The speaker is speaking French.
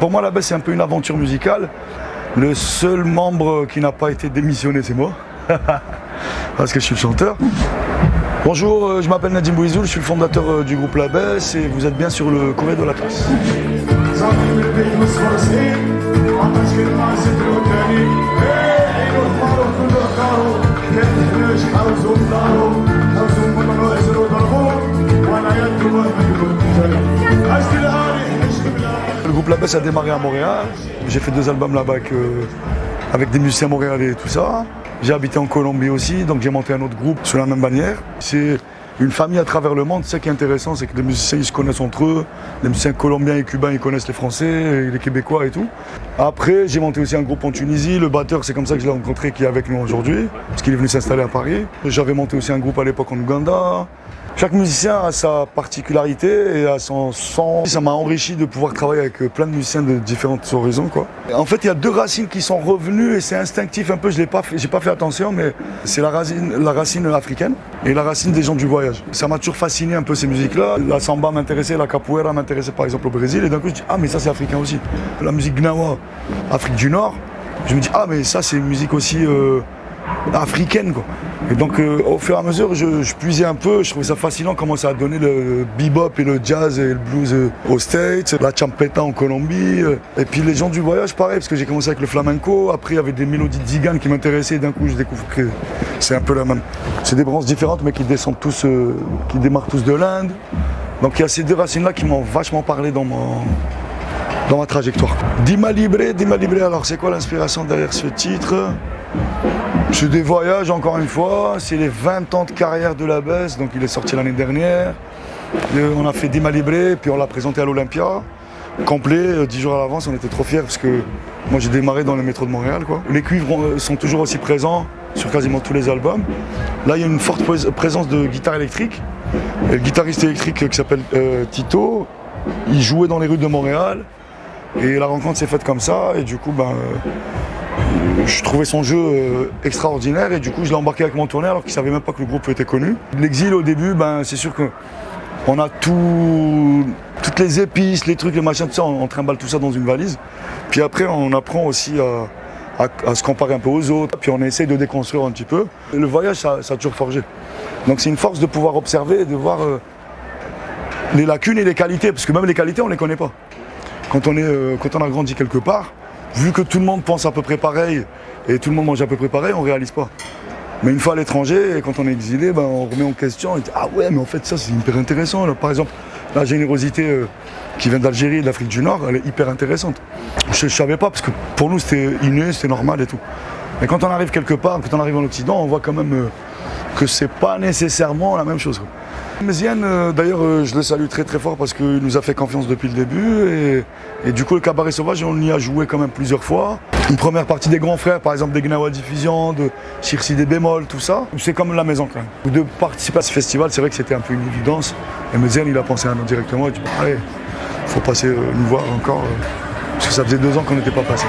Pour moi, la baisse, c'est un peu une aventure musicale. Le seul membre qui n'a pas été démissionné, c'est moi. Parce que je suis le chanteur. Bonjour, je m'appelle Nadim Bouizoul, je suis le fondateur du groupe La Baisse et vous êtes bien sur le courrier de l'Atlas. Le groupe La Baisse a démarré à Montréal. J'ai fait 2 albums là-bas avec des musiciens montréalais et tout ça. J'ai habité en Colombie aussi, donc j'ai monté un autre groupe sous la même bannière. C'est une famille à travers le monde. Ce qui est intéressant, c'est que les musiciens ils se connaissent entre eux. Les musiciens colombiens et cubains ils connaissent les Français, les Québécois et tout. Après, j'ai monté aussi un groupe en Tunisie. Le batteur, c'est comme ça que je l'ai rencontré, qui est avec nous aujourd'hui, parce qu'il est venu s'installer à Paris. J'avais monté aussi un groupe à l'époque en Ouganda. Chaque musicien a sa particularité et a son son. Ça m'a enrichi de pouvoir travailler avec plein de musiciens de différents horizons, quoi. En fait, il y a 2 racines qui sont revenues et c'est instinctif un peu. J'ai pas fait attention, mais c'est la racine africaine et la racine des gens du voyage. Ça m'a toujours fasciné un peu ces musiques-là. La samba m'intéressait, la capoeira m'intéressait par exemple au Brésil et d'un coup je dis ah mais ça c'est africain aussi. La musique gnawa, Afrique du Nord. Je me dis ah mais ça c'est une musique aussi africaine, quoi. Et donc au fur et à mesure je puisais un peu, je trouvais ça fascinant comment ça a donné le bebop et le jazz et le blues aux States, la champeta en Colombie, et puis les gens du voyage pareil, parce que j'ai commencé avec le flamenco, après il y avait des mélodies de Zigan qui m'intéressaient et d'un coup je découvre que c'est un peu la même. C'est des branches différentes mais qui descendent tous, qui démarrent tous de l'Inde. Donc il y a ces 2 racines-là qui m'ont vachement parlé dans ma trajectoire. Dima Libre, alors c'est quoi l'inspiration derrière ce titre ? C'est des voyages encore une fois, c'est les 20 ans de carrière de La Baisse, donc il est sorti l'année dernière. On a fait Dima Libre, puis on l'a présenté à l'Olympia, complet, 10 jours à l'avance, on était trop fiers parce que moi j'ai démarré dans le métro de Montréal, quoi. Les cuivres sont toujours aussi présents sur quasiment tous les albums. Là il y a une forte présence de guitare électrique. Et le guitariste électrique qui s'appelle Tito, il jouait dans les rues de Montréal et la rencontre s'est faite comme ça et du coup je trouvais son jeu extraordinaire et du coup je l'ai embarqué avec mon tourneur alors qu'il ne savait même pas que le groupe était connu. L'exil au début, c'est sûr qu'on a toutes les épices, les trucs, les machins, tout ça, on trimballe tout ça dans une valise. Puis après on apprend aussi à se comparer un peu aux autres, puis on essaie de déconstruire un petit peu. Et le voyage ça a toujours forgé. Donc c'est une force de pouvoir observer et de voir les lacunes et les qualités, parce que même les qualités on ne les connaît pas. Quand on a grandi quelque part, vu que tout le monde pense à peu près pareil et tout le monde mange à peu près pareil, on ne réalise pas. Mais une fois à l'étranger, quand on est exilé, on remet en question et dit ah ouais mais en fait ça c'est hyper intéressant. Là, par exemple, la générosité qui vient d'Algérie et de l'Afrique du Nord, elle est hyper intéressante. Je ne savais pas parce que pour nous c'était inné, c'était normal et tout. Mais quand on arrive quelque part, quand on arrive en Occident, on voit quand même que c'est pas nécessairement la même chose. Méziane, d'ailleurs, je le salue très très fort parce qu'il nous a fait confiance depuis le début et du coup le Cabaret Sauvage, on y a joué quand même plusieurs fois. Une première partie des grands frères, par exemple des Gnawa Diffusion, de Chirsi des bémols, tout ça, c'est comme la maison quand même. De participer à ce festival, c'est vrai que c'était un peu une évidence et Méziane, il a pensé à nous directement et dit allez, faut passer nous voir encore parce que ça faisait 2 ans qu'on n'était pas passé.